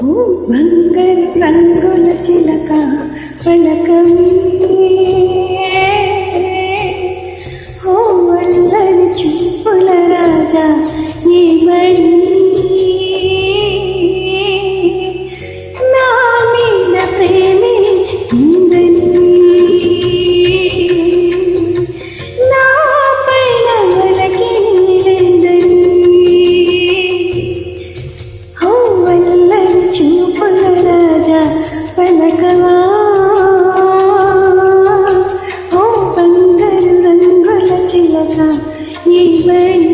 ఓ బంగారు రంగుల చిలక పలకమే, ఓ అల్లరి చూపుల రాజా ఏమని నా మీద ప్రేమే ఉందని, నా పైన వలకి లేదని, ఓ అల్లరి చూపుల రాజా పలకవా, ఓ బంగారు రంగుల చిలక ఏమని.